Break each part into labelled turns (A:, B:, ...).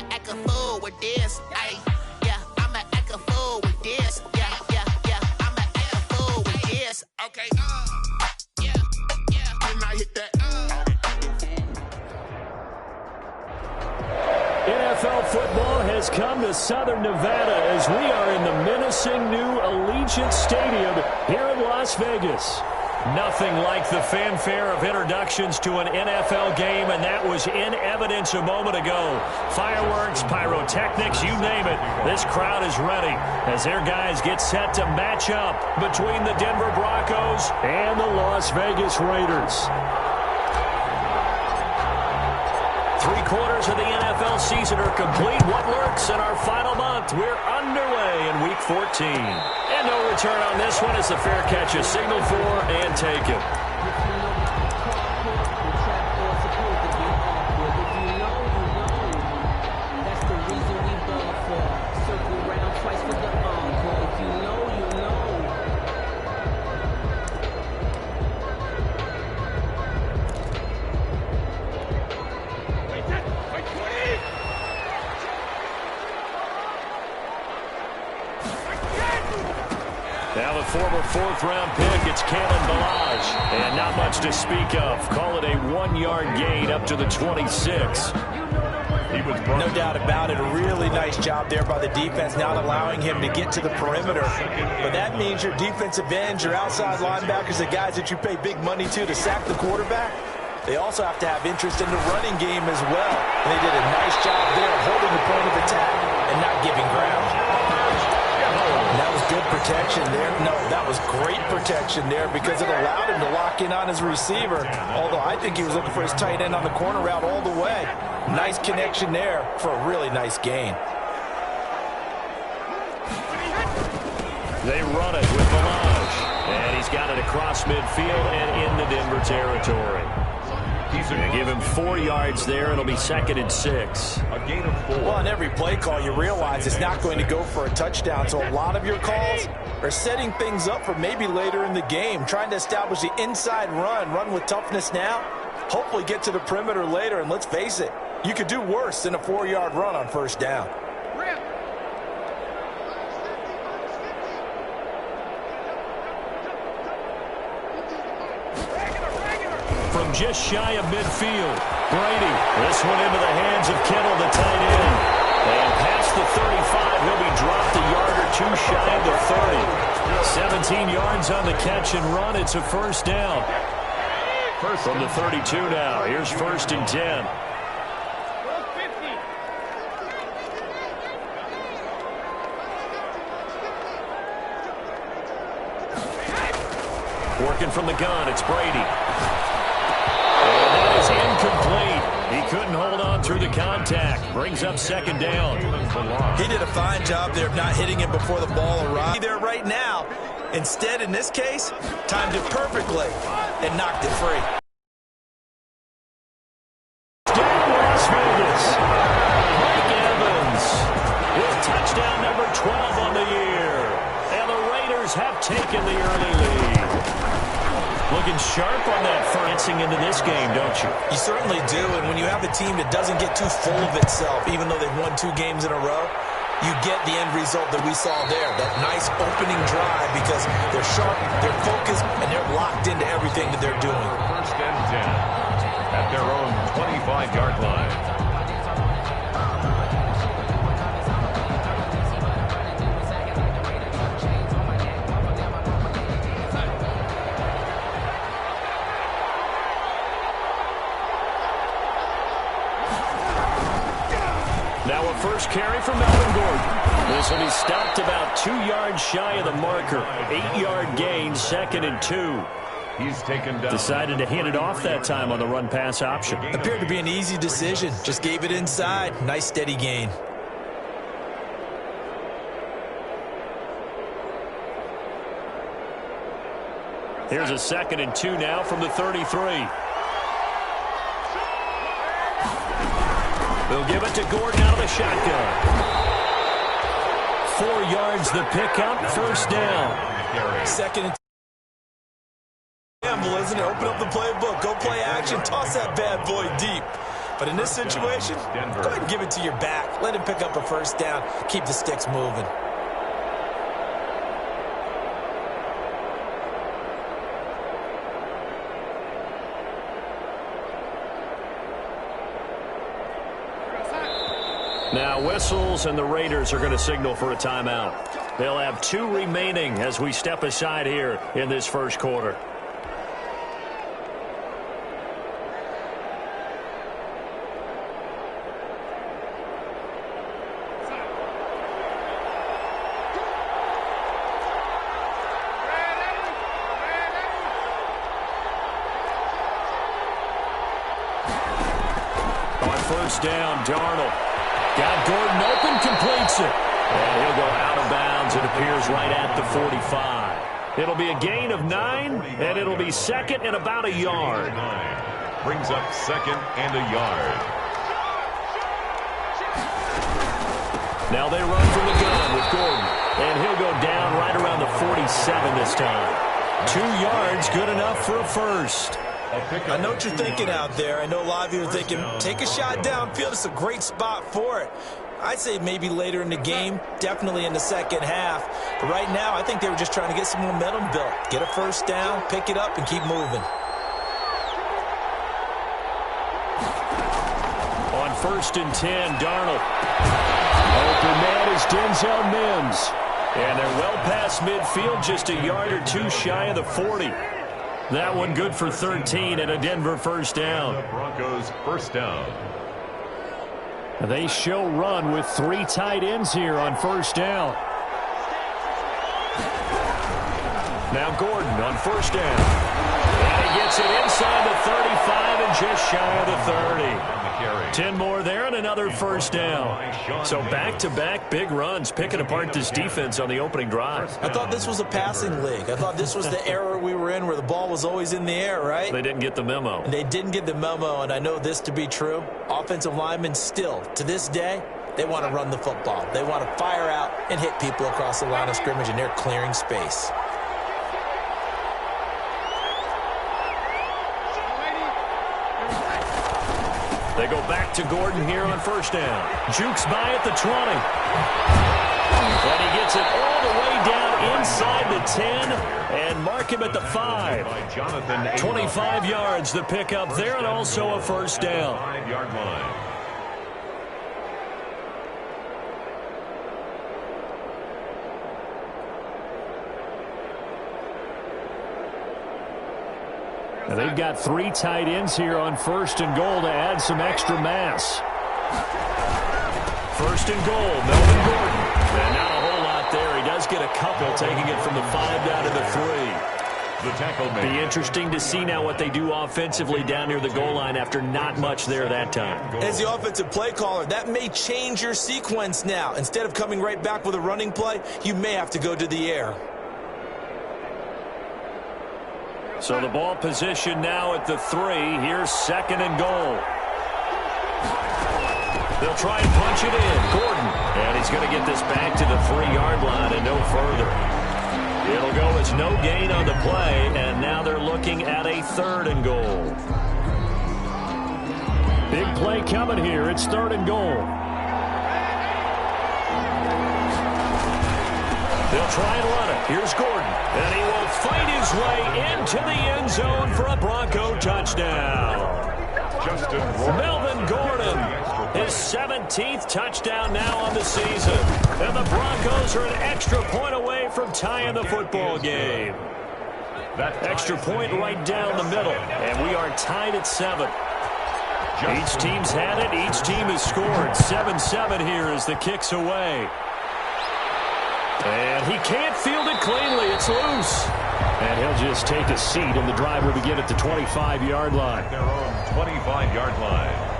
A: I'ma act a fool with this. Ay, yeah, I'ma act a fool with this. Yeah, yeah, yeah, I'ma act a fool with this. Okay, yeah, yeah. Can I hit that?
B: NFL football has come to Southern Nevada as we are in the menacing new Allegiant Stadium here in Las Vegas. Nothing like the fanfare of introductions to an NFL game, and that was in evidence a moment ago. Fireworks, pyrotechnics, you name it. This crowd is ready as their guys get set to match up between the Denver Broncos and the Las Vegas Raiders. 3/4 of the NFL season are complete. What lurks in our final month? We're underway in Week 14. And no return on this one as the fair catch is signaled for and taken. Now the former fourth-round pick, it's Kalen Ballage. And not much to speak of. Call it a 1-yard gain up to the 26.
C: No doubt about it. A really nice job there by the defense, not allowing him to get to the perimeter. But that means your defensive ends, your outside linebackers, the guys that you pay big money to sack the quarterback, they also have to have interest in the running game as well. And they did a nice job there holding the point of attack and not giving ground. That was good protection there. No, that was great protection there because it allowed him to lock in on his receiver. Although I think he was looking for his tight end on the corner route all the way. Nice connection there for a really nice gain.
B: They run it with Ballage. And he's got it across midfield and into Denver territory. He's going to give him 4 yards there. It'll be 2nd and 6.
C: A gain of 4. Well, on every play call, you realize it's not going to go for a touchdown. So a lot of your calls are setting things up for maybe later in the game, trying to establish the inside run with toughness now, hopefully get to the perimeter later. And let's face it, you could do worse than a 4-yard run on first down.
B: From just shy of midfield, Brady. This one into the hands of Kittle, the tight end. And past the 35, he'll be dropped a yard or two shy of the 30. 17 yards on the catch and run. It's a first down. From the 32 now. Here's 1st and 10. Working from the gun, it's Brady. Incomplete. He couldn't hold on through the contact. Brings up 2nd down.
C: He did a fine job there of not hitting him before the ball arrived. There right now. Instead, in this case, timed it perfectly and knocked it free.
B: Down Las Vegas. Mike Evans with touchdown number 12 on the year. And the Raiders have taken the early lead. Looking sharp on that fencing into this game, don't you?
C: You certainly do, and when you have a team that doesn't get too full of itself, even though they've won 2 games in a row, you get the end result that we saw there, that nice opening drive because they're sharp, they're focused, and they're locked into everything that they're doing.
D: 1st and 10 at their own 25-yard line.
B: Now a first carry for Melvin Gordon. This will be stopped about 2 yards shy of the marker. 8-yard gain, 2nd and 2.
D: He's taken down.
B: Decided to hand it off that time on the run-pass option.
C: Appeared to be an easy decision. Just gave it inside. Nice steady gain.
B: Here's a 2nd and 2 now from the 33. They'll give it to Gordon out of the shotgun. 4 yards the pickup, 1st down.
C: 2nd and 2. Gamble, isn't it? Open up the playbook. Go play action. Toss that bad boy deep. But in this situation, go ahead and give it to your back. Let him pick up a first down. Keep the sticks moving.
B: Now whistles, and the Raiders are going to signal for a timeout. They'll have 2 remaining as we step aside here in this first quarter. On first down, Darnold. Got Gordon open, completes it. And he'll go out of bounds. It appears right at the 45. It'll be a gain of 9, and it'll be second and about a yard.
D: Brings up second and a yard.
B: Now they run from the gun with Gordon. And he'll go down right around the 47 this time. 2 yards, good enough for a first.
C: I know what you're thinking out there. I know a lot of you are thinking, take a shot downfield. It's a great spot for it. I'd say maybe later in the game, definitely in the second half. But right now, I think they were just trying to get some momentum built. Get a first down, pick it up, and keep moving.
B: On first and 10, Darnold. Open man is Denzel Mims. And they're well past midfield, just a yard or 2 shy of the 40. That one good for 13 and a Denver first down.
D: The Broncos first down.
B: They show run with 3 tight ends here on first down. Now Gordon on first down. And he gets it inside the 35 and just shy of the 30. 10 more there and another first down. So back-to-back big runs, picking apart this defense on the opening drive.
C: I thought this was a passing league. I thought this was the era we were in where the ball was always in the air, right?
B: They didn't get the memo.
C: They didn't get the memo, and I know this to be true. Offensive linemen still, to this day, they want to run the football. They want to fire out and hit people across the line of scrimmage, and they're clearing space.
B: They go back to Gordon here on first down. Jukes by at the 20. And he gets it all the way down inside the 10 and mark him at the 5. 25 yards the pickup there and also a first down.
D: 5-yard line.
B: And they've got 3 tight ends here on first and goal to add some extra mass. First and goal, Melvin Gordon. And not a whole lot there. He does get a couple, taking it from the 5 down to the 3.
D: The tackle made.
B: Be interesting to see now what they do offensively down near the goal line after not much there that time.
C: As the offensive play caller, that may change your sequence now. Instead of coming right back with a running play, you may have to go to the air.
B: So the ball position now at the 3. Here's second and goal. They'll try and punch it in. Gordon. And he's going to get this back to the 3-yard line and no further. It'll go as no gain on the play, and now they're looking at a 3rd and goal. Big play coming here. It's 3rd and goal. They'll try and run it. Here's Gordon. And he will fight his way into the end zone for a Bronco touchdown. Melvin Gordon, his 17th touchdown now on the season. And the Broncos are an extra point away from tying the football game. Extra point right down the middle. And we are tied at 7. Each team's had it. Each team has scored. 7-7 here as the kick's away. And he can't field it cleanly. It's loose. And he'll just take a seat, and the drive will begin at the 25-yard line.
D: Their own 25-yard line.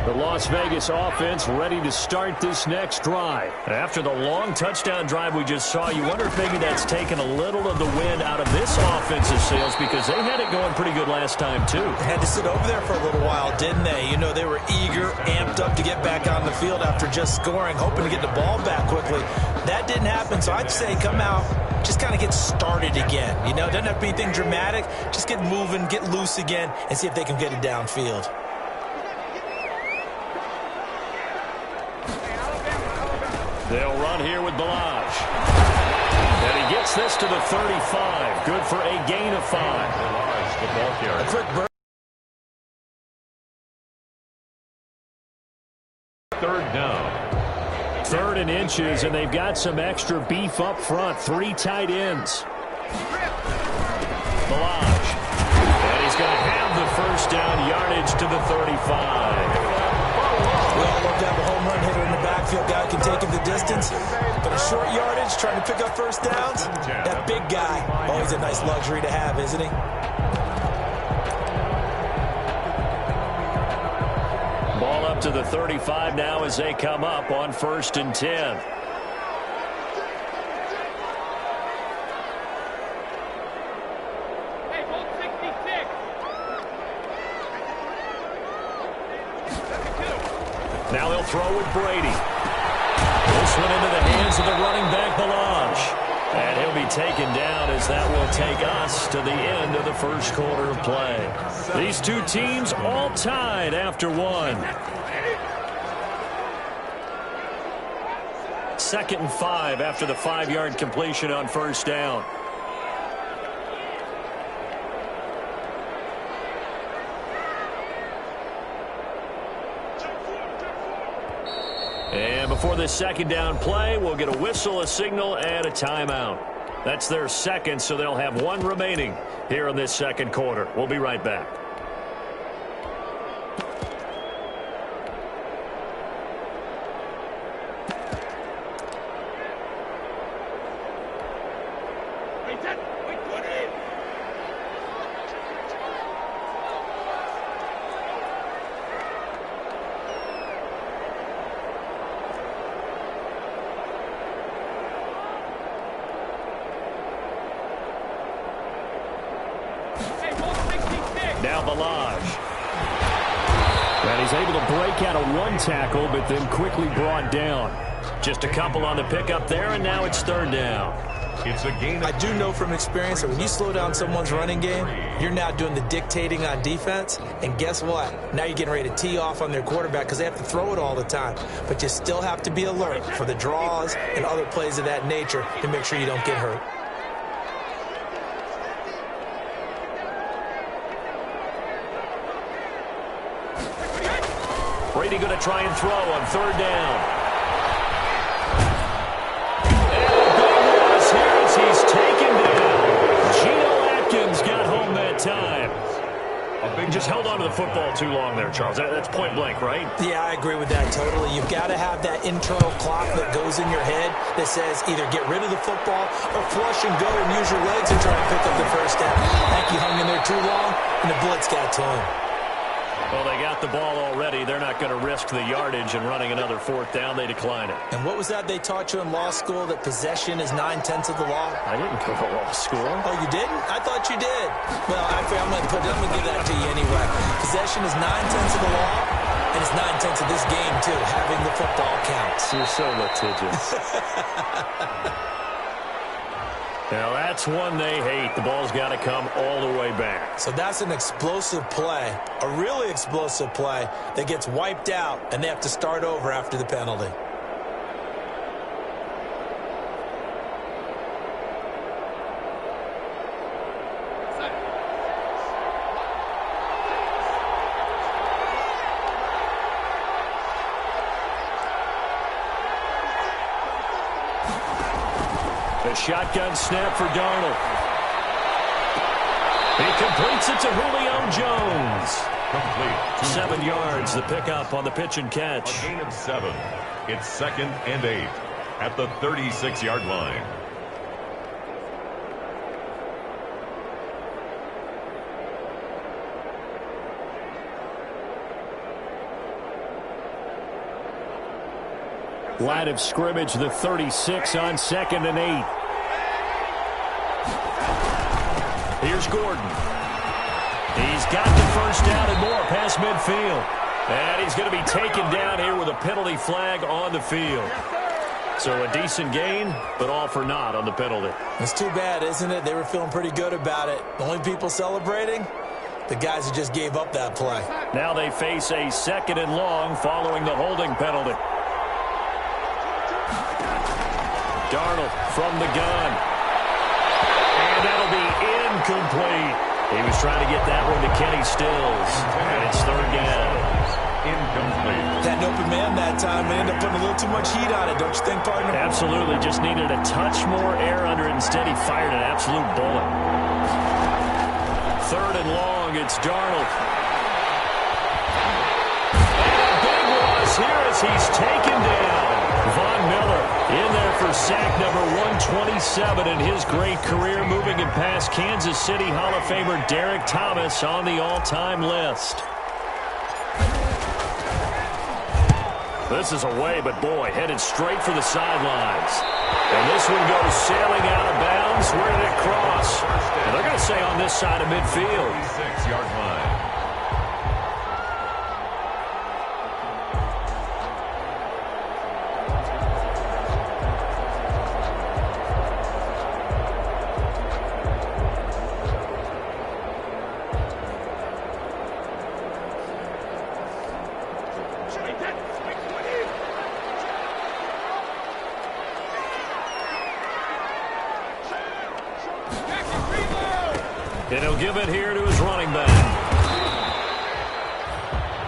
B: The Las Vegas offense ready to start this next drive. After the long touchdown drive we just saw, you wonder if maybe that's taken a little of the wind out of this offensive sails because they had it going pretty good last time, too.
C: They had to sit over there for a little while, didn't they? You know, they were eager, amped up to get back on the field after just scoring, hoping to get the ball back quickly. That didn't happen, so I'd say come out, just kind of get started again. You know, doesn't have to be anything dramatic. Just get moving, get loose again, and see if they can get it downfield.
B: They'll run here with Balaj. And he gets this to the 35. Good for a gain of 5.
C: A quick burst.
D: Third down.
B: 3rd and inches, and they've got some extra beef up front. 3 tight ends. Balaj. And he's going to have the first down, yardage to the 35.
C: We all love to have a home run hitter in the backfield. Guy can take him the distance. But a short yardage, trying to pick up first downs, that big guy, always a nice luxury to have, isn't he?
B: Ball up to the 35 now as they come up on 1st and 10. Now they'll throw with Brady. This one into the hands of the running back, Balaj. And he'll be taken down as that will take us to the end of the first quarter of play. These two teams all tied after 1. 2nd and 5 after the 5-yard completion on first down. And before this 2nd down play, we'll get a whistle, a signal, and a timeout. That's their 2nd, so they'll have 1 remaining here in this 2nd quarter. We'll be right back. Now Balaj. And he's able to break out of 1 tackle, but then quickly brought down. Just a couple on the pickup there, and now it's 3rd down.
D: It's a gain.
C: I do know from experience that when you slow down someone's running game, you're now doing the dictating on defense. And guess what? Now you're getting ready to tee off on their quarterback because they have to throw it all the time. But you still have to be alert for the draws and other plays of that nature to make sure you don't get hurt.
B: Brady going to try and throw on 3rd down. And the big loss here as he's taken down. Geno Atkins got home that time. Just held on to the football too long there, Charles. That's point blank, right?
C: Yeah, I agree with that totally. You've got to have that internal clock that goes in your head that says either get rid of the football or flush and go and use your legs and try and pick up the first down. I think he hung in there too long, and the blitz got to him.
B: Well, they got the ball already. They're not going to risk the yardage and running another 4th down. They decline it.
C: And what was that they taught you in law school, that possession is 9/10 of the law?
B: I didn't go to law school.
C: Oh, you didn't? I thought you did. Well, I'm going to give that to you anyway. Possession is 9/10 of the law, and it's 9/10 of this game, too. Having the football counts.
B: You're so litigious. Now, that's one they hate. The ball's got to come all the way back.
C: So that's an explosive play, a really explosive play that gets wiped out, and they have to start over after the penalty.
B: The shotgun snap for Darnold. He completes it to Julio Jones.
D: Complete.
B: 7 yards, the pickup on the pitch and catch.
D: A gain of 7. It's 2nd and 8 at the 36-yard line.
B: Line of scrimmage, the 36 on 2nd and 8. Here's Gordon. He's got the first down and more past midfield. And he's going to be taken down here with a penalty flag on the field. So a decent gain, but all for naught on the penalty.
C: It's too bad, isn't it? They were feeling pretty good about it. The only people celebrating, the guys who just gave up that play.
B: Now they face a 2nd and long following the holding penalty. Darnold from the gun. And that'll be incomplete. He was trying to get that one to Kenny Stills. And it's 3rd down.
D: Incomplete.
C: Had an open man that time and ended up putting a little too much heat on it, don't you think, partner?
B: Absolutely. Just needed a touch more air under it. Instead, he fired an absolute bullet. 3rd and long. It's Darnold. And a big loss here as he's taken down. Von Miller in there for sack number 127 in his great career, moving him past Kansas City Hall of Famer Derek Thomas on the all-time list. This is away, but boy, headed straight for the sidelines. And this one goes sailing out of bounds. Where did it cross? And they're going to say on this side of midfield.
D: 6-yard line.
B: And he'll give it here to his running back.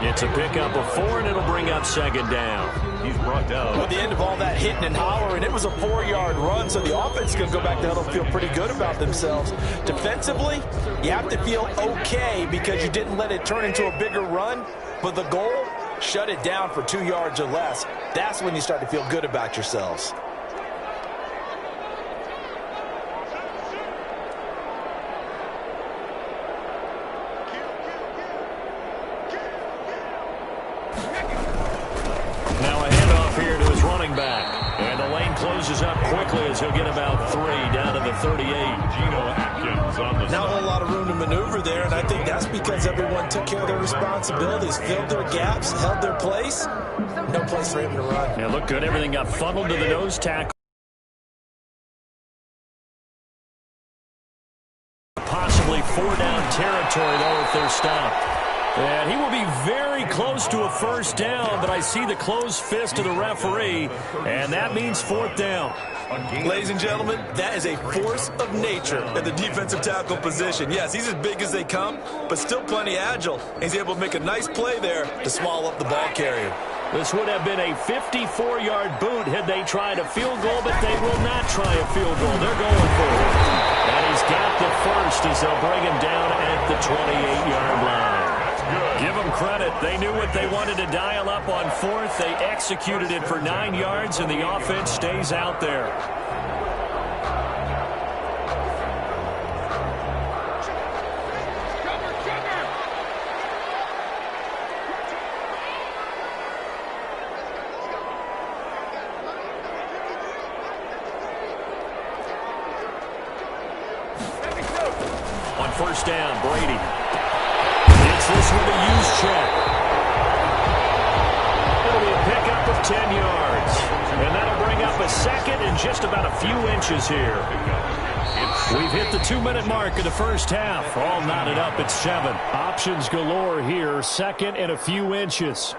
B: It's a pickup of 4, and it'll bring up 2nd down.
D: He's brought down.
C: At the end of all that hitting and hollering, it was a 4-yard run, so the offense is going to go back to huddle and feel pretty good about themselves. Defensively, you have to feel okay because you didn't let it turn into a bigger run, but the goal, shut it down for 2 yards or less. That's when you start to feel good about yourselves.
B: Closes up quickly as he'll get about 3 down to the 38.
C: Not a whole lot of room to maneuver there, and I think that's because everyone took care of their responsibilities, filled their gaps, held their place. No place for him to run.
B: Yeah, look good. Everything got funneled to the nose tackle. Possibly 4-down territory, though, if they're stopped. And he will be very close to a 1st down, but I see the closed fist of the referee, and that means 4th down.
C: Ladies and gentlemen, that is a force of nature at the defensive tackle position. Yes, he's as big as they come, but still plenty agile. He's able to make a nice play there to swallow up the ball carrier.
B: This would have been a 54-yard boot had they tried a field goal, but they will not try a field goal. They're going for it. And he's got the first as they'll bring him down at the 28-yard line. Give them credit. They knew what they wanted to dial up on 4th. They executed it for 9 yards, and the offense stays out there. On 1st down, Brady. This with a use check. It'll be a pickup of 10 yards. And that'll bring up a 2nd and just about a few inches here. We've hit the 2-minute mark of the 1st half. All knotted up at 7. Options galore here. 2nd and a few inches.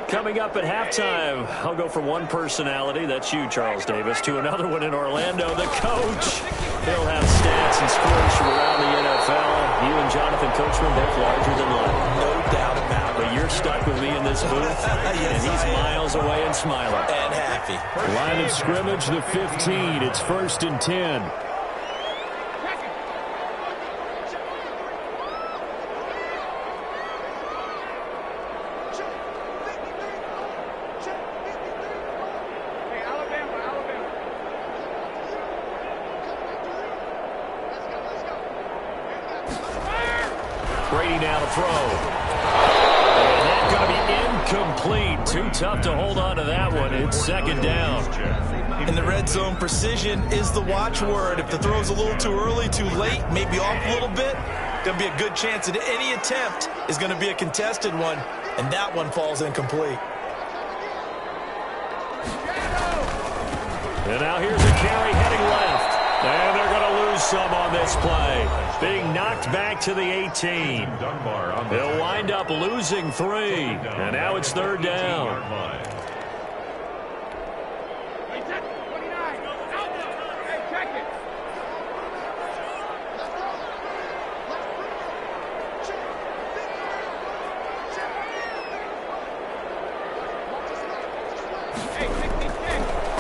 B: Coming up at halftime, I'll go from one personality, that's you, Charles Davis, to another one in Orlando, the coach. He'll have stats and scores from around the NFL. You and Jonathan Coachman both larger than life.
C: No doubt about it.
B: But you're stuck with me in this booth,
C: yes,
B: and he's miles away and smiling.
C: And happy.
B: Line of scrimmage, the 15. It's 1st and 10. Brady now to throw. And that's going to be incomplete. too tough to hold on to that one. It's second down.
C: In the red zone, precision is the watchword. If the throw's a little too early, too late, maybe off a little bit, there'll be a good chance that any attempt is going to be a contested one, and that one falls incomplete.
B: And now here's a carry heading left. And they're going to lose some on this play. Being knocked back to the 18. They'll wind up losing 3. And now it's third down.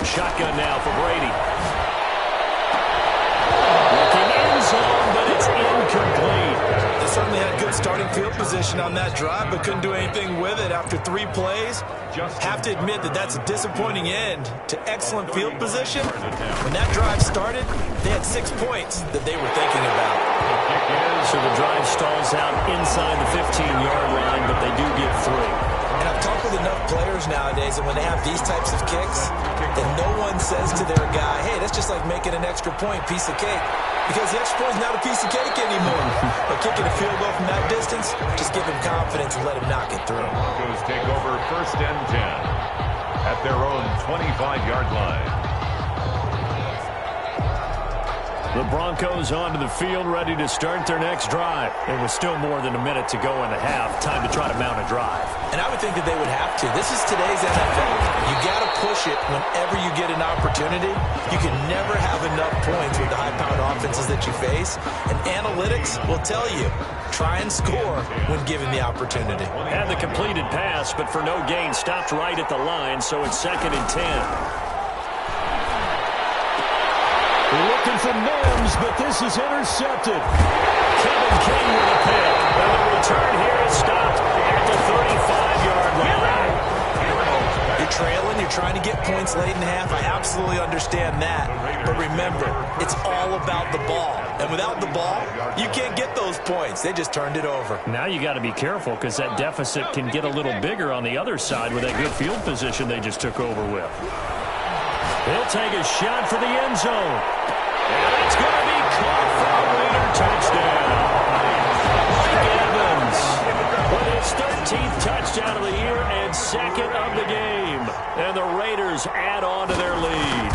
B: Shotgun now for Brady. Looking end zone, but it's incomplete.
C: They certainly had good starting field position on that drive, but couldn't do anything with it after 3 plays. Have to admit that that's a disappointing end to excellent field position. When that drive started, they had 6 points that they were thinking about.
B: So the drive stalls out inside the 15-yard line, but they do get 3.
C: And I've talked with enough players nowadays, and when they have these types of kicks, then no one says to their guy, hey, that's just like making an extra point, piece of cake. Because the extra point is not a piece of cake anymore. But kicking a field goal from that distance, just give him confidence and let him knock it through.
D: Broncos take over first and 10 at their own 25-yard line.
B: The Broncos onto the field, ready to start their next drive. There was still more than a minute to go in the half. Time to try to mount a drive.
C: And I would think that they would have to. This is today's NFL. You got to push it whenever you get an opportunity. You can never have enough points with the high-powered offenses that you face. And analytics will tell you, try and score when given the opportunity.
B: Had the completed pass, but for no gain, stopped right at the line, so it's second and 10. Looking for Mims, but this is intercepted. Kevin King with a pick. And the return here is stopped at the 35-yard line.
C: You're trailing. You're trying to get points late in the half. I absolutely understand that. But remember, it's all about the ball. And without the ball, you can't get those points. They just turned it over.
B: Now you got to be careful because that deficit can get a little bigger on the other side with that good field position they just took over with. They'll take a shot for the end zone. And it's going to be caught for a Raider touchdown. Mike Evans with his 13th touchdown of the year and second of the game. And the Raiders add on to their lead.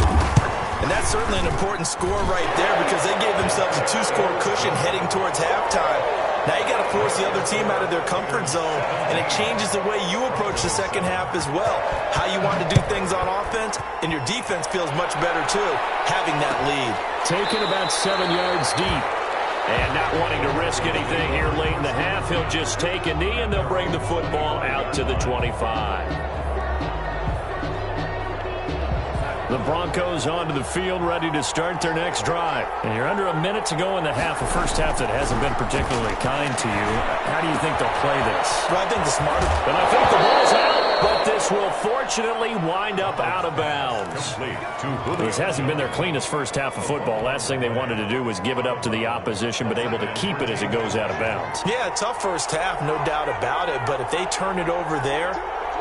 C: And that's certainly an important score right there because they gave themselves a 2-score cushion heading towards halftime. Now you got to force the other team out of their comfort zone, and it changes the way you approach the second half as well. How you want to do things on offense, and your defense feels much better too, having that lead.
B: Taken about 7 yards deep. And not wanting to risk anything here late in the half, he'll just take a knee, and they'll bring the football out to the 25. The Broncos onto the field, ready to start their next drive. And you're under a minute to go in the half, a first half that hasn't been particularly kind to you. How do you think they'll play this?
C: Well, I think the smarter...
B: And I think the ball's out, but this will fortunately wind up out of bounds. This hasn't been their cleanest first half of football. Last thing they wanted to do was give it up to the opposition, but able to keep it as it goes out of bounds.
C: Yeah, tough first half, no doubt about it. But if they turn it over there,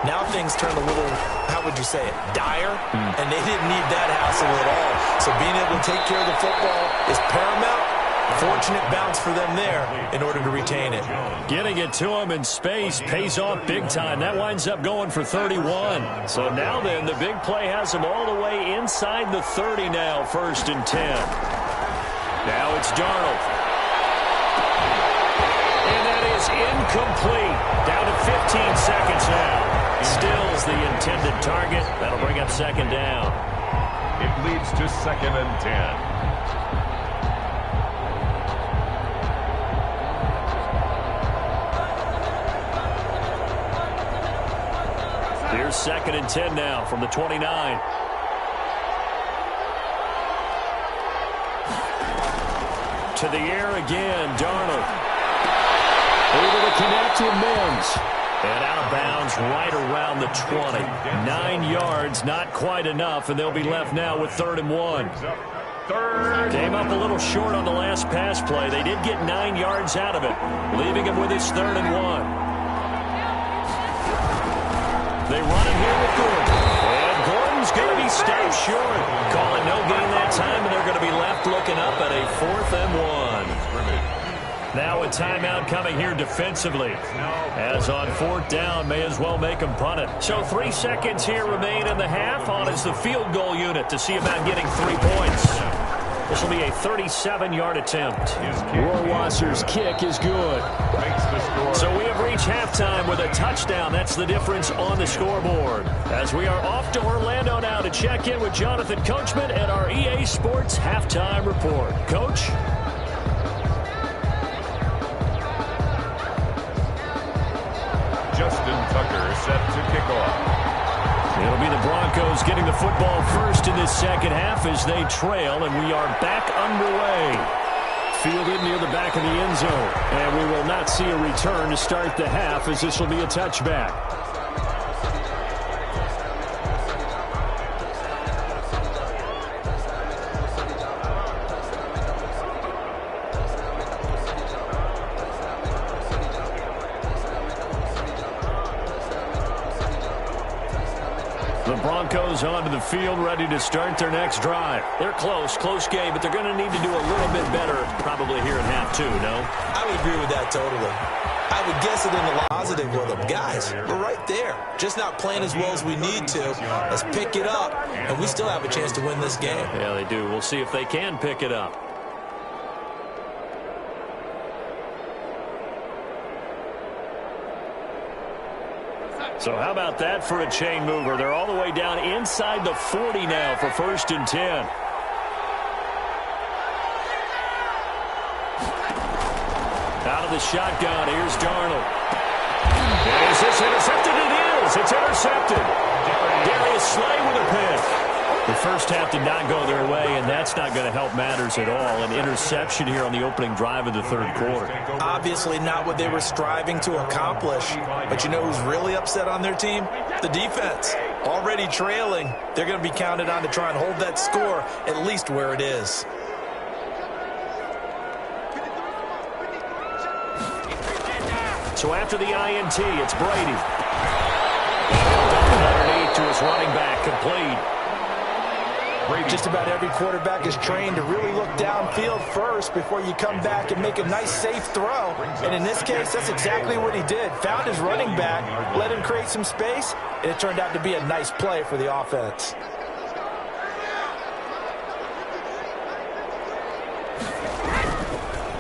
C: now things turn a little, how would you say it, dire? And they didn't need that hassle at all. So being able to take care of the football is paramount. Fortunate bounce for them there in order to retain it.
B: Getting it to him in space pays off big time. That winds up going for 31. So now then, the big play has him all the way inside the 30 now, first and 10. Now it's Darnold. And that is incomplete. Down to 15 seconds now. Stills the intended target. That'll bring up second down.
D: It leads to second and
B: 10. Here's second and 10 now from the 29. To the air again, Darnold. Able to connect to Mims. And out of bounds right around the 20. 9 yards, not quite enough, and they'll be left now with 3rd and 1. Came up a little short on the last pass play. They did get 9 yards out of it, leaving him with his 3rd and 1. They run it here with Gordon. And Gordon's going to be stopped short. Calling no gain that time, and they're going to be left looking up at a 4th and 1. Now a timeout coming here defensively. As on 4th down, may as well make them punt it. So 3 seconds here remain in the half. On is the field goal unit to see about getting 3 points. This will be a 37-yard attempt. Rohrwasser's kick is good. So we have reached halftime with a touchdown. That's the difference on the scoreboard. As we are off to Orlando now to check in with Jonathan Coachman at our EA Sports Halftime Report. Coach?
D: Justin Tucker set to kick off.
B: It'll be the Broncos getting the football first in this second half as they trail, and we are back underway. Fielded near the back of the end zone, and we will not see a return to start the half as this will be a touchback. The Broncos onto the field, ready to start their next drive. They're close game, but they're going to need to do a little bit better probably here in half 2, no?
C: I would agree with that totally. I would guess it in the positive with them. Guys, we're right there. Just not playing as well as we need to. Let's pick it up, and we still have a chance to win this game.
B: Yeah, they do. We'll see if they can pick it up. So how about that for a chain mover? They're all the way down inside the 40 now for 1st and 10. Out of the shotgun, here's Darnold. Is this intercepted? It is. It's intercepted. Darius Slay with a pick. The first half did not go their way, and that's not going to help matters at all. An interception here on the opening drive of the 3rd quarter.
C: Obviously not what they were striving to accomplish. But you know who's really upset on their team? The defense. Already trailing. They're going to be counted on to try and hold that score at least where it is.
B: So after the INT, it's Brady. Underneath to his running back, complete.
C: Just about every quarterback is trained to really look downfield first before you come back and make a nice, safe throw. And in this case, that's exactly what he did. Found his running back, let him create some space, and it turned out to be a nice play for the offense.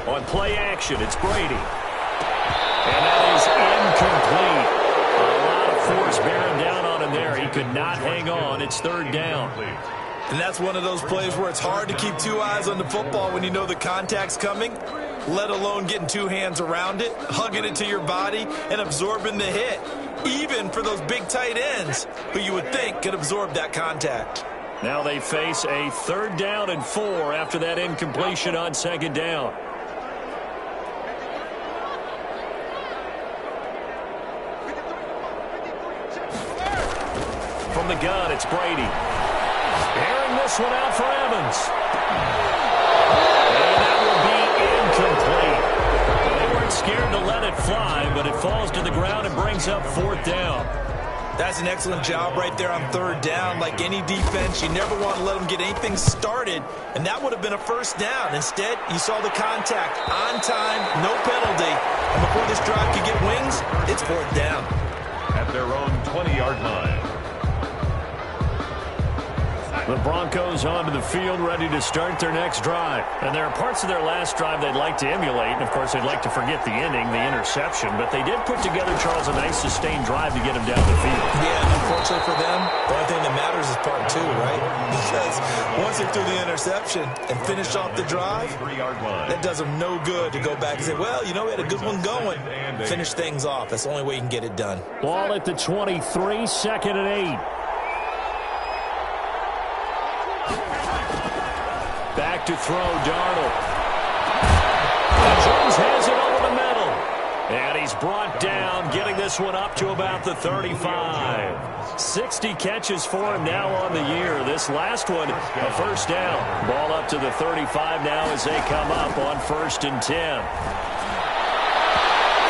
B: On play action, it's Brady. And that is incomplete. A lot of force bearing down on him there. He could not hang on. It's 3rd down.
C: And that's one of those plays where it's hard to keep 2 eyes on the football when you know the contact's coming, let alone getting 2 hands around it, hugging it to your body, and absorbing the hit, even for those big tight ends who you would think could absorb that contact.
B: Now they face a 3rd down and 4 after that incompletion on 2nd down. From the gun, it's Brady. Airing this one out for Evans. And that will be incomplete. They weren't scared to let it fly, but it falls to the ground and brings up 4th down.
C: That's an excellent job right there on 3rd down. Like any defense, you never want to let them get anything started, and that would have been a 1st down. Instead, you saw the contact on time, no penalty, and before this drive could get wings, it's 4th down.
D: At their own 20-yard line.
B: The Broncos onto the field, ready to start their next drive. And there are parts of their last drive they'd like to emulate. And, of course, they'd like to forget the ending, the interception. But they did put together, Charles, a nice sustained drive to get them down the field.
C: Yeah, unfortunately for them, the only thing that matters is part 2, right? Because once they threw the interception and finished off the drive, that does them no good to go back and say, well, you know, we had a good one going. Finish things off. That's the only way you can get it done.
B: Ball at the 23, 2nd and 8. Back to throw, Darnold. And Jones has it over the middle. And he's brought down, getting this one up to about the 35. 60 catches for him now on the year. This last one, a 1st down. Ball up to the 35 now as they come up on 1st and 10.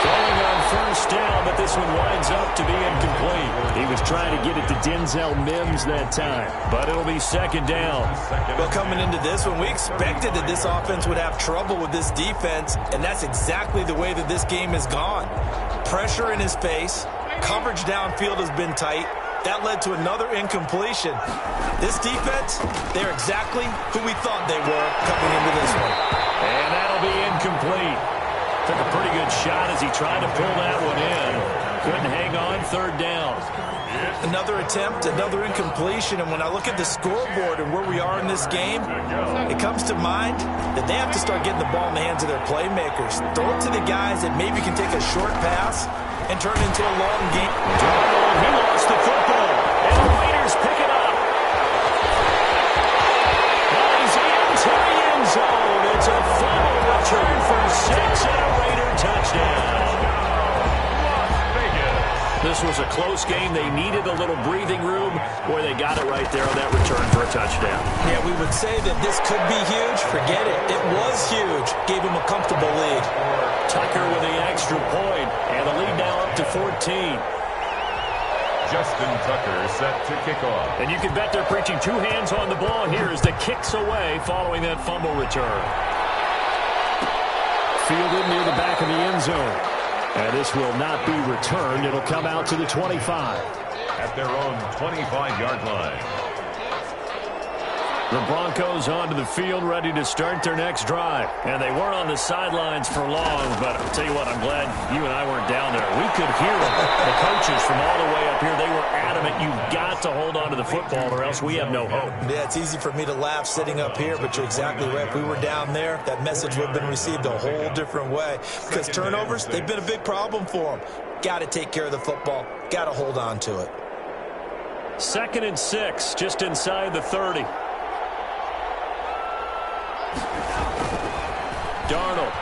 B: Throwing on first down, but this one winds up to be incomplete. He was trying to get it to Denzel Mims that time, but it'll be second down.
C: Well, coming into this one, we expected that this offense would have trouble with this defense, and that's exactly the way that this game has gone. Pressure in his face, coverage downfield has been tight. That led to another incompletion. This defense, they're exactly who we thought they were coming into this one.
B: And that'll be incomplete. Took a pretty good shot as he tried to pull that one in. Couldn't hang on, third down.
C: Another attempt, another incompletion, and when I look at the scoreboard and where we are in this game, it comes to mind that they have to start getting the ball in the hands of their playmakers. Throw it to the guys that maybe can take a short pass and turn it into a long game.
B: He lost the football, and the Raiders pick it up. Well, he's into the end zone. It's a fumble return for 6 and a Raider touchdown. This was a close game. They needed a little breathing room where they got it right there on that return for a touchdown.
C: Yeah, we would say that this could be huge. Forget it. It was huge. Gave him a comfortable lead.
B: Tucker with the extra point, and the lead now up to 14.
D: Justin Tucker set to kick off.
B: And you can bet they're preaching two hands on the ball here as the kick's away following that fumble return. Fielded near the back of the end zone. And this will not be returned. It'll come out to the 25.
D: At their own 25-yard line.
B: The Broncos onto the field, ready to start their next drive. And they weren't on the sidelines for long, but I'll tell you what, I'm glad you and I weren't down there. We could hear them. The coaches from all the way up here, they were adamant, you've got to hold on to the football or else we have no hope.
C: Yeah, it's easy for me to laugh sitting up here, but you're exactly right. If we were down there, that message would have been received a whole different way. Because turnovers, they've been a big problem for them. Got to take care of the football. Got to hold on to it.
B: 2nd and 6, just inside the 30. Darnold.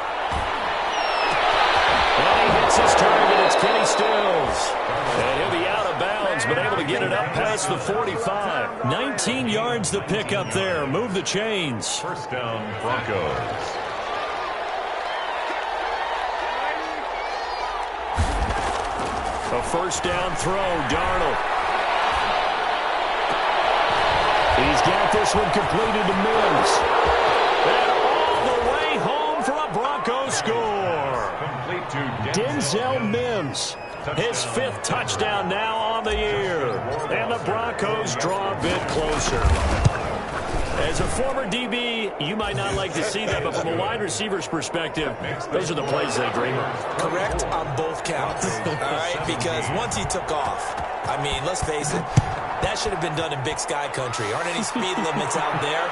B: And he hits his target. It's Kenny Stills. And he'll be out of bounds, but able to get it up past the 45. 19 yards to pick up there. Move the chains.
D: First down, Broncos.
B: A first down throw, Darnold. He's got this one completed to Mims. And all the way home for a Broncos score.
D: Complete to
B: Denzel Mims. His 5th touchdown now on the year. And the Broncos draw a bit closer. As a former DB, you might not like to see that, but from a wide receiver's perspective, those are the plays they dream of.
C: Correct on both counts, all right? Because once he took off, I mean, let's face it, that should have been done in Big Sky country. Aren't any speed limits out there?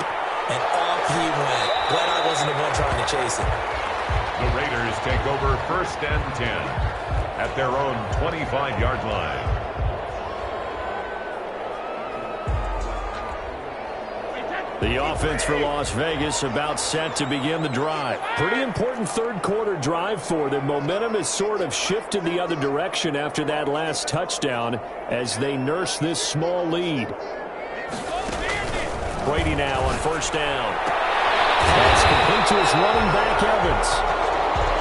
C: And off he went. Glad I wasn't the one trying to chase it.
D: The Raiders take over 1st and 10 at their own 25-yard line.
B: The offense for Las Vegas about set to begin the drive. Pretty important third-quarter drive for them. Momentum has sort of shifted the other direction after that last touchdown as they nurse this small lead. Brady now on first down. That's complete to his running back, Evans.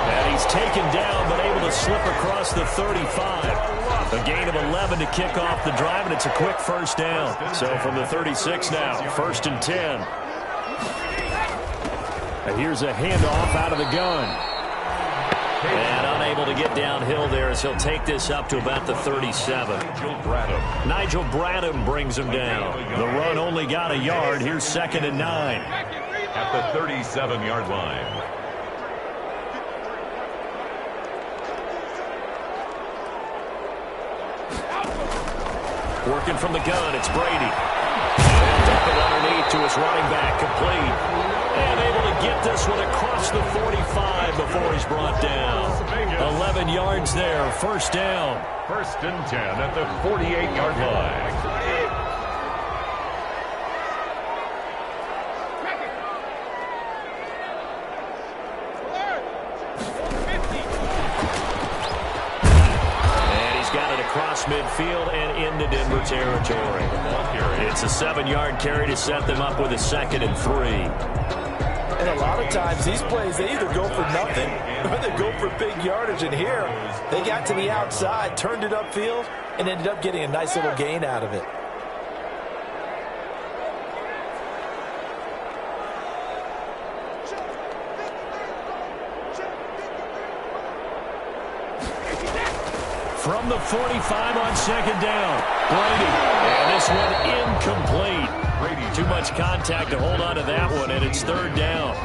B: And he's taken down but able to slip across the 35. A gain of 11 to kick off the drive, and it's a quick first down. So from the 36 now, 1st and 10. And here's a handoff out of the gun. And unable to get downhill there as he'll take this up to about the 37. Nigel Bradham brings him down. The run only got a yard. Here's 2nd and 9.
D: At the 37-yard line.
B: Working from the gun, it's Brady. And dump it underneath to his running back, complete. And able to get this one across the 45 before he's brought down. 11 yards there, first down.
D: 1st and 10 at the 48-yard line.
B: Across midfield and into Denver territory. It's a 7-yard carry to set them up with a 2nd and 3.
C: And a lot of times these plays, they either go for nothing or they go for big yardage. And here, they got to the outside, turned it upfield, and ended up getting a nice little gain out of it.
B: From the 45 on second down, Brady. And this one incomplete. Too much contact to hold on to that one, and it's third down.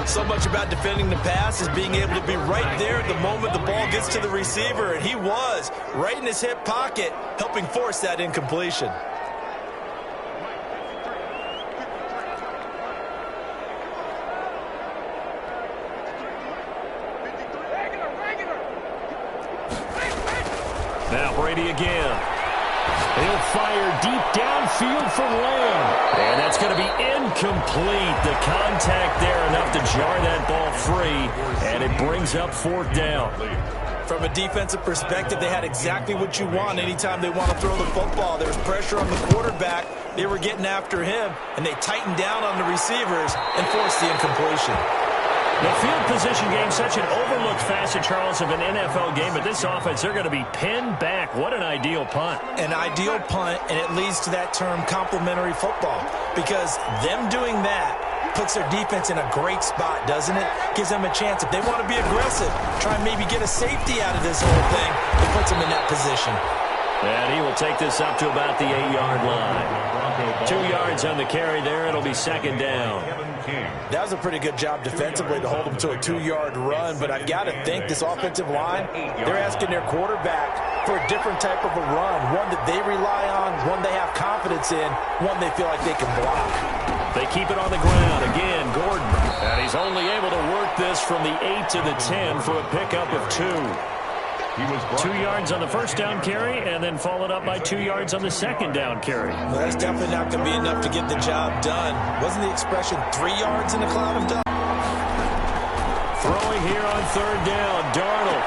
C: So much about defending the pass is being able to be right there at the moment the ball gets to the receiver, and he was right in his hip pocket, helping force that incompletion.
B: Now Brady again. He'll fire deep downfield for Lamb. And that's going to be incomplete. The contact there enough to jar that ball free. And it brings up fourth down.
C: From a defensive perspective, they had exactly what you want anytime they want to throw the football. There was pressure on the quarterback. They were getting after him. And they tightened down on the receivers and forced the incompletion.
B: The field position game, such an overlooked facet, Charles, of an NFL game. But this offense, they're going to be pinned back. What an ideal punt.
C: An ideal punt, and it leads to that term complementary football. Because them doing that puts their defense in a great spot, doesn't it? Gives them a chance. If they want to be aggressive, try and maybe get a safety out of this whole thing, it puts them in that position.
B: And he will take this up to about the 8-yard line. 2 yards on the carry there. It'll be second down.
C: That was a pretty good job defensively to hold them to a 2-yard run, but I've got to think this offensive line, they're asking their quarterback for a different type of a run, one that they rely on, one they have confidence in, one they feel like they can block.
B: They keep it on the ground. Again, Gordon. And he's only able to work this from the 8 to the 10 for a pickup of 2. 2 yards on the first down carry, and then followed up by 2 yards on the second down carry.
C: Well, that's definitely not going to be enough to get the job done. Wasn't the expression 3 yards in a cloud of dust?
B: Throwing here on third down, Darnold.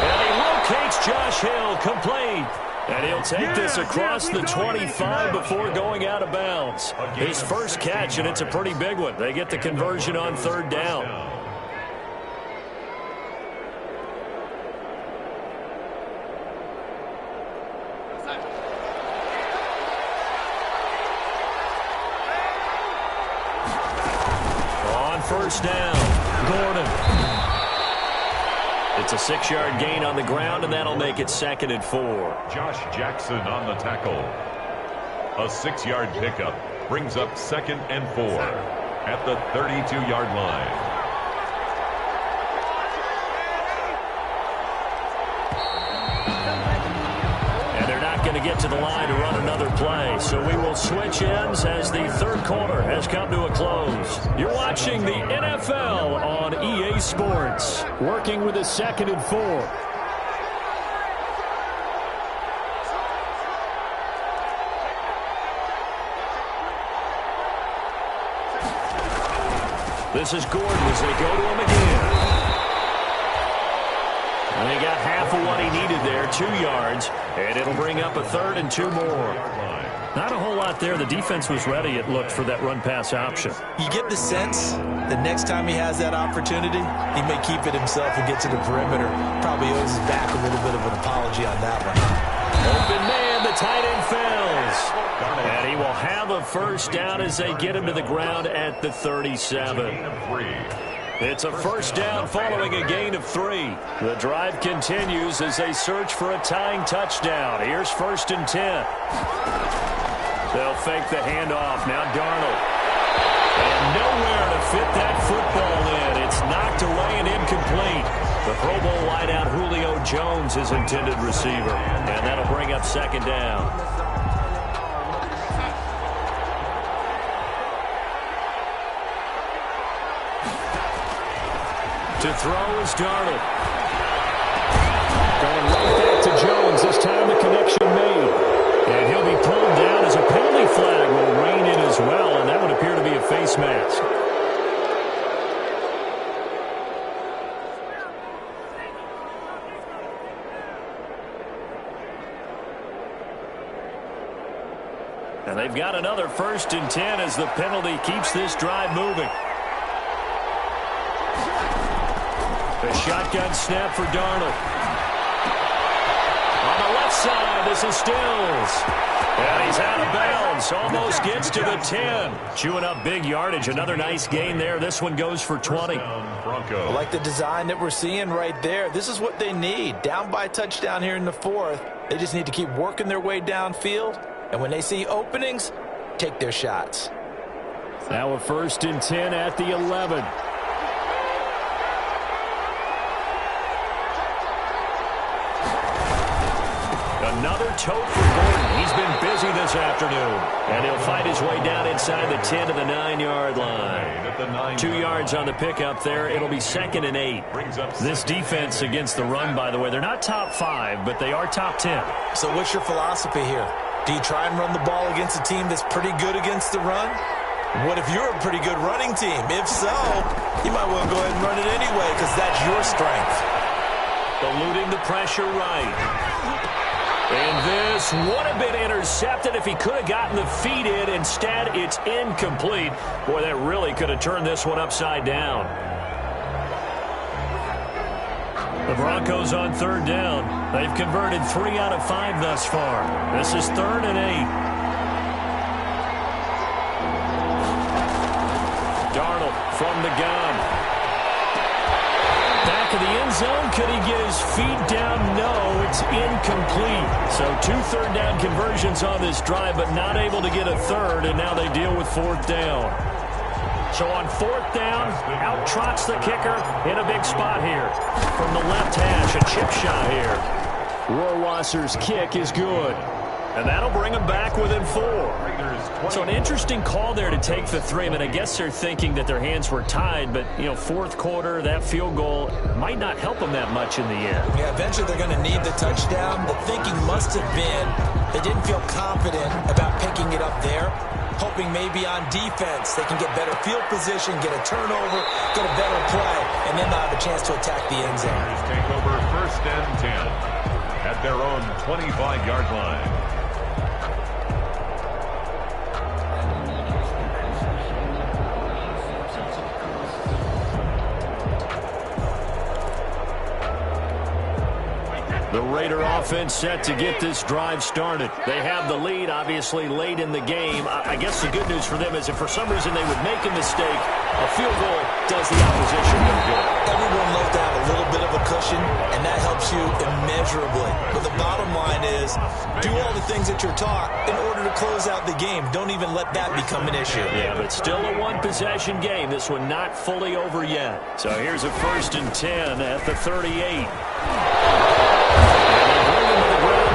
B: And he locates Josh Hill, complete. And he'll take this across the 25 before going out of bounds. His first catch, and it's a pretty big one. They get the conversion on third down. First down, Gordon. It's a 6-yard gain on the ground, and that'll make it 2nd and 4.
D: Josh Jackson on the tackle. A 6-yard pickup brings up 2nd and 4 at the 32-yard line.
B: Going to get to the line to run another play, so we will switch ends as the third quarter has come to a close. You're watching the NFL on EA Sports, working with a 2nd and 4. This is Gordon as they go to him again. And he got half of what he needed there, 2 yards, and it'll bring up a 3rd and 2 more. Not a whole lot there. The defense was ready, it looked, for that run-pass option.
C: You get the sense that next time he has that opportunity, he may keep it himself and get to the perimeter. Probably owes his back a little bit of an apology on that one.
B: Open man, the tight end fails. And he will have a first down as they get him to the ground at the 37. It's a first down following a gain of 3. The drive continues as they search for a tying touchdown. Here's 1st and 10. They'll fake the handoff. Now Darnold. And nowhere to fit that football in. It's knocked away and incomplete. The Pro Bowl wideout Julio Jones is intended receiver. And that'll bring up 2nd down. To throw is Darnold. Going right back to Jones. This time the connection made. And he'll be pulled down as a penalty flag will rein in as well. And that would appear to be a face mask. And they've got another 1st and 10 as the penalty keeps this drive moving. A shotgun snap for Darnold. On the left side, this is Stills. And he's out of bounds. Almost gets to the 10. Chewing up big yardage. Another nice gain there. This one goes for 20.
C: I like the design that we're seeing right there. This is what they need. Down by a touchdown here in the 4th. They just need to keep working their way downfield. And when they see openings, take their shots.
B: Now a 1st and 10 at the 11. Another tote for Gordon. He's been busy this afternoon. And he'll fight his way down inside the 10 to the 9-yard line. 2 yards on the pickup there. It'll be 2nd and 8. This defense against the run, by the way, they're not top 5, but they are top 10.
C: So what's your philosophy here? Do you try and run the ball against a team that's pretty good against the run? What if you're a pretty good running team? If so, you might want to go ahead and run it anyway because that's your strength.
B: Eluding the pressure right. And this would have been intercepted if he could have gotten the feet in. Instead, it's incomplete. Boy, that really could have turned this one upside down. The Broncos on 3rd down. They've converted 3 out of 5 thus far. This is 3rd and 8. Darnold from the gun. Back of the end zone. Could he get his feet down? No, it's incomplete. So 2 third-down conversions on this drive, but not able to get a third, and now they deal with 4th down. So on 4th down, out trots the kicker in a big spot here. From the left hash, a chip shot here. Rohrwasser's kick is good. And that'll bring them back within 4. So an interesting call there to take the 3. I mean, I guess they're thinking that their hands were tied, but, 4th quarter, that field goal might not help them that much in the end.
C: Yeah, eventually they're going to need the touchdown. The thinking must have been they didn't feel confident about picking it up there, hoping maybe on defense they can get better field position, get a turnover, get a better play, and then they'll have a chance to attack the end zone.
D: Take over 1st and 10 at their own 25-yard line.
B: The Raider offense set to get this drive started. They have the lead, obviously, late in the game. I guess the good news for them is if for some reason they would make a mistake, a field goal does the opposition no good.
C: Everyone loves to have a little bit of a cushion, and that helps you immeasurably. But the bottom line is, do all the things that you're taught in order to close out the game. Don't even let that become an issue.
B: Yeah, but still a one-possession game. This one not fully over yet. So here's a 1st and 10 at the 38.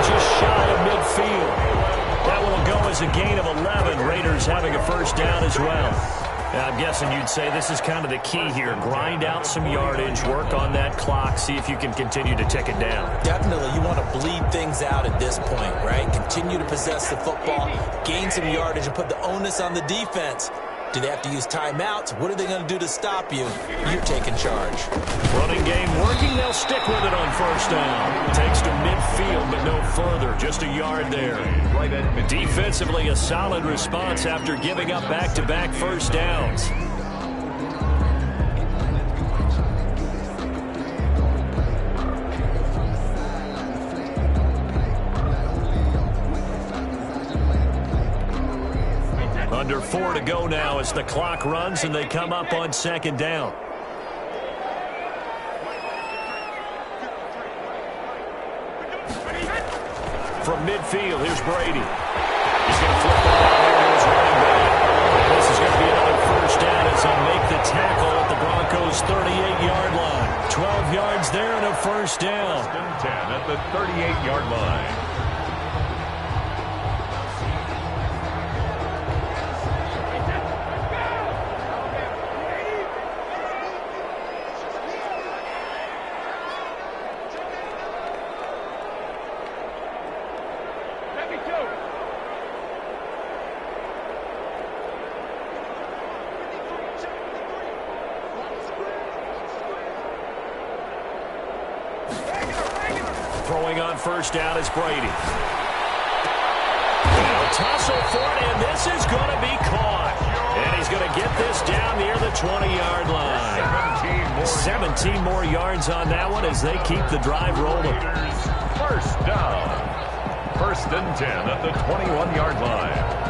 B: Just shy of midfield. That will go as a gain of 11. Raiders having a 1st down as well. Now, I'm guessing you'd say this is kind of the key here. Grind out some yardage, work on that clock, see if you can continue to tick it down.
C: Definitely. You want to bleed things out at this point, right? Continue to possess the football, gain some yardage, and put the onus on the defense. Do they have to use timeouts? What are they going to do to stop you? You're taking charge.
B: Running game working. They'll stick with it on 1st down. Takes to midfield, but no further. Just a yard there. Defensively, a solid response after giving up back-to-back 1st downs. Under 4 to go now as the clock runs and they come up on 2nd down. From midfield, here's Brady. He's going to flip the ball here to his running back. This is going to be another 1st down as they make the tackle at the Broncos' 38-yard line. 12 yards there and a 1st down.
D: 1st and 10 at the 38-yard line.
B: Throwing on 1st down is Brady. A tussle for it, and this is going to be caught. And he's going to get this down near the 20-yard line.
D: 17
B: 17 more yards on that one as they keep the drive rolling.
D: First down. 1st and 10 at the 21-yard line.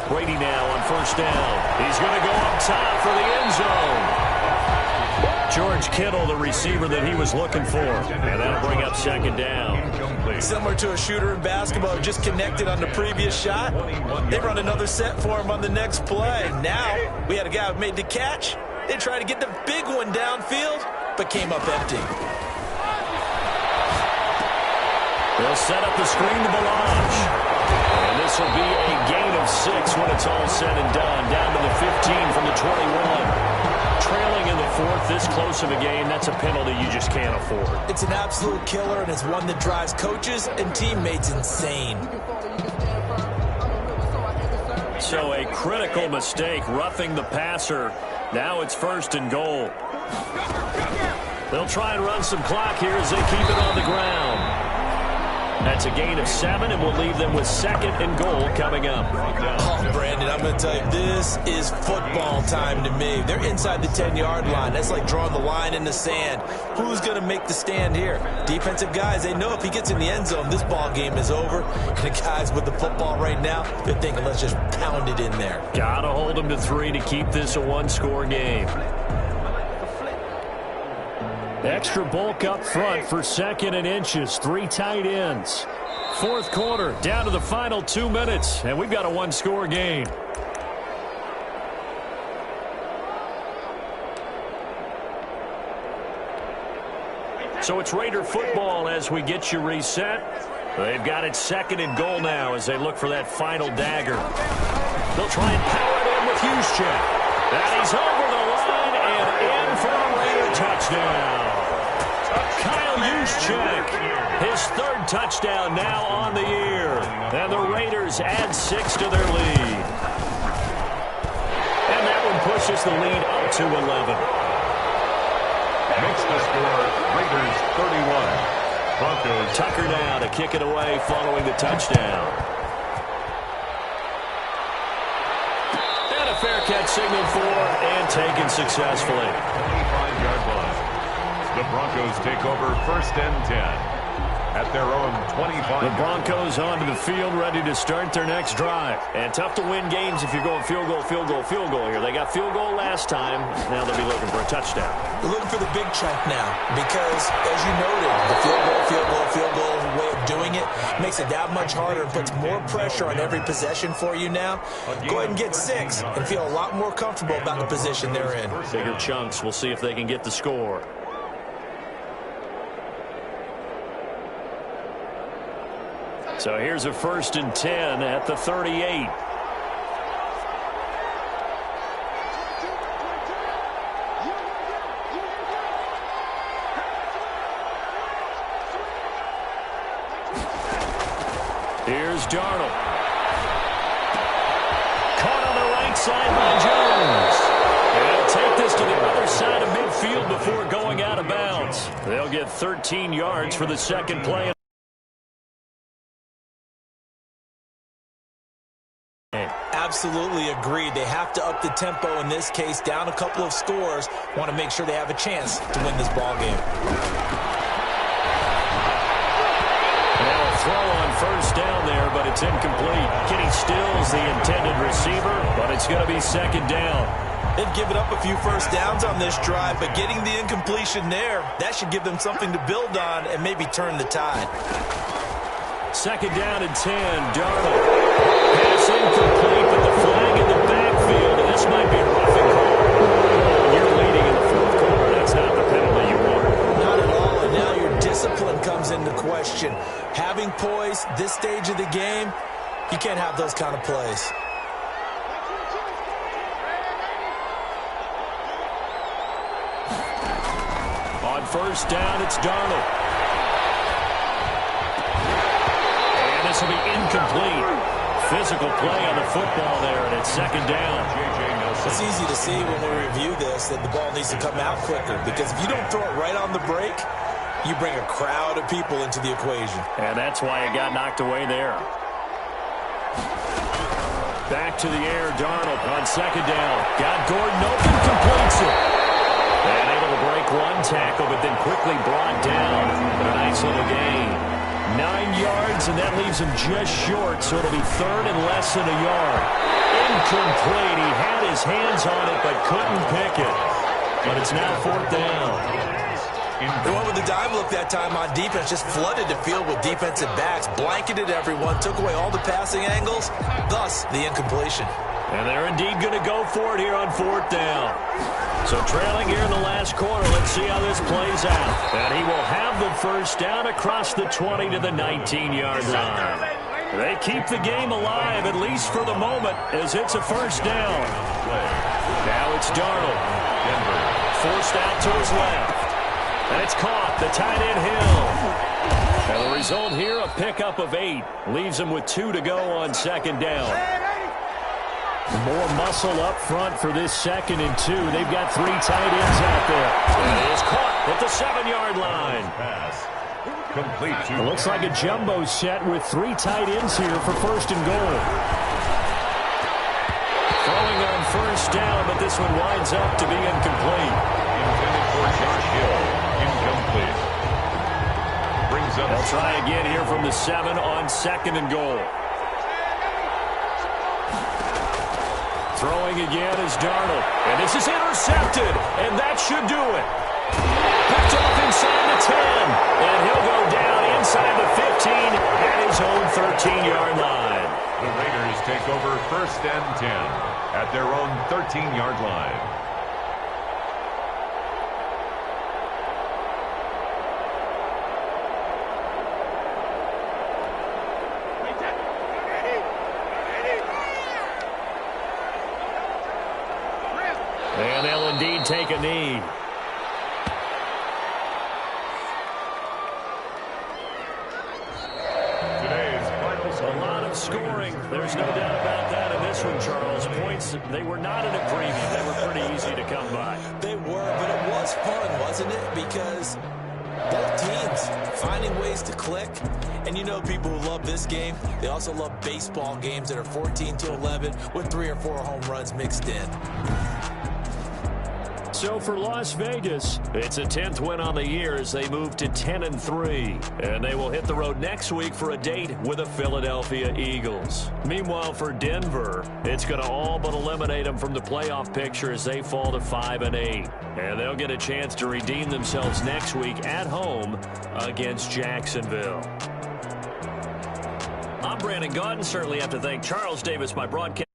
B: Brady now on 1st down. He's going to go up top for the end zone. George Kittle, the receiver that he was looking for. And that'll bring up 2nd down.
C: Similar to a shooter in basketball, just connected on the previous shot. They run another set for him on the next play. Now, we had a guy who made the catch. They tried to get the big one downfield, but came up empty.
B: They'll set up the screen to Melange. And this will be a gain of 6 when it's all said and done. Down to the 15 from the 21. Trailing in the 4th, this close of a game, that's a penalty you just can't afford.
C: It's an absolute killer, and it's one that drives coaches and teammates insane.
B: So a critical mistake, roughing the passer. Now it's 1st and goal. They'll try and run some clock here as they keep it on the ground. That's a gain of 7, and we'll leave them with 2nd and goal coming up.
C: Oh, Brandon, I'm going to tell you, this is football time to me. They're inside the 10-yard line. That's like drawing the line in the sand. Who's going to make the stand here? Defensive guys, they know if he gets in the end zone, this ball game is over. And the guys with the football right now, they're thinking, let's just pound it in there.
B: Got to hold them to 3 to keep this a one-score game. Extra bulk up front for 2nd and inches. 3 tight ends. 4th quarter, down to the final 2 minutes, and we've got a one-score game. So it's Raider football as we get you reset. They've got it 2nd and goal now as they look for that final dagger. They'll try and power it in with Juszczyk. And he's over the line and in for a Raider touchdown. Kyle Juszczyk, his 3rd touchdown now on the year. And the Raiders add 6 to their lead. And that one pushes the lead up to 11.
D: Makes the score Raiders 31. Broncos.
B: Tucker now to kick it away following the touchdown. And a fair catch signaled for and taken successfully.
D: 25-yard line. The Broncos take over 1st and 10 at their own 25.
B: The Broncos onto the field, ready to start their next drive. And tough to win games if you're going field goal, field goal, field goal here. They got field goal last time. Now they'll be looking for a touchdown.
C: They're looking for the big chunk now because, as you noted, the field goal way of doing it makes it that much harder and puts more pressure on every possession for you now. Go ahead and get 6 and feel a lot more comfortable about the position they're in.
B: Bigger chunks. We'll see if they can get the score. So here's a 1st and 10 at the 38. Here's Darnold. Caught on the right side by Jones. They'll take this to the other side of midfield before going out of bounds. They'll get 13 yards for the 2nd play.
C: Absolutely agreed. They have to up the tempo in this case, down a couple of scores. Want to make sure they have a chance to win this ball game.
B: Now a throw on 1st down there, but it's incomplete. Kenny Stills the intended receiver, but it's going to be 2nd down.
C: They've given up a few 1st downs on this drive, but getting the incompletion there, that should give them something to build on and maybe turn the tide.
B: 2nd down and 10. Darnold. Pass incomplete, but the flag in the backfield, and this might be a roughing call. You're leading in the 4th quarter. That's not the penalty you want.
C: Not at all, and now your discipline comes into question. Having poise this stage of the game, you can't have those kind of plays.
B: On 1st down, it's Darnold. This will be incomplete. Physical play on the football there, and it's 2nd down.
D: J.J. Nelson
C: It's easy to see when we review this that the ball needs to come out quicker, because if you don't throw it right on the break, you bring a crowd of people into the equation.
B: And that's why it got knocked away there. Back to the air, Darnold on second down. Got Gordon open, completes it. And able to break one tackle, but then quickly brought down. But a nice little gain. 9 yards, and that leaves him just short, so it'll be third and less than a yard. Incomplete. He had his hands on it, but couldn't pick it. But it's now fourth down.
C: They went with the dive look that time on defense, just flooded the field with defensive backs, blanketed everyone, took away all the passing angles, thus the incompletion.
B: And they're indeed going to go for it here on fourth down. So trailing here in the last quarter, let's see how this plays out. And he will have the first down across the 20 to the 19-yard line. They keep the game alive, at least for the moment, as it's a first down. Now it's Darnold. Forced out to his left. And it's caught, the tight end Hill. And the result here, a pickup of 8. Leaves him with 2 to go on second down. More muscle up front for this 2nd and 2. They've got 3 tight ends out there. And it is caught at the 7-yard line.
D: Pass. Complete.
B: It looks like a jumbo set with 3 tight ends here for first and goal. Throwing on first down, but this one winds up to be incomplete.
D: Intended for Josh Hill. Incomplete. Brings up.
B: They'll try again here from the 7 on second and goal. Throwing again is Darnold. And this is intercepted. And that should do it. Picked off inside the 10. And he'll go down inside the 15 at his own 13-yard line.
D: The Raiders take over first and 10 at their own 13-yard line.
B: And they'll indeed take a knee.
D: Today's final score.
B: A lot of scoring. There's no doubt about that in this one, Charles. Points, they were not in a premium. They were pretty easy to come by.
C: They were, but it was fun, wasn't it? Because both teams finding ways to click. And you know people who love this game, they also love baseball games that are 14-11 with 3 or 4 home runs mixed in.
B: So for Las Vegas, it's a 10th win on the year as they move to 10-3. And they will hit the road next week for a date with the Philadelphia Eagles. Meanwhile, for Denver, it's going to all but eliminate them from the playoff picture as they fall to 5-8. And they'll get a chance to redeem themselves next week at home against Jacksonville. I'm Brandon Gaudin. Certainly have to thank Charles Davis, my broadcast.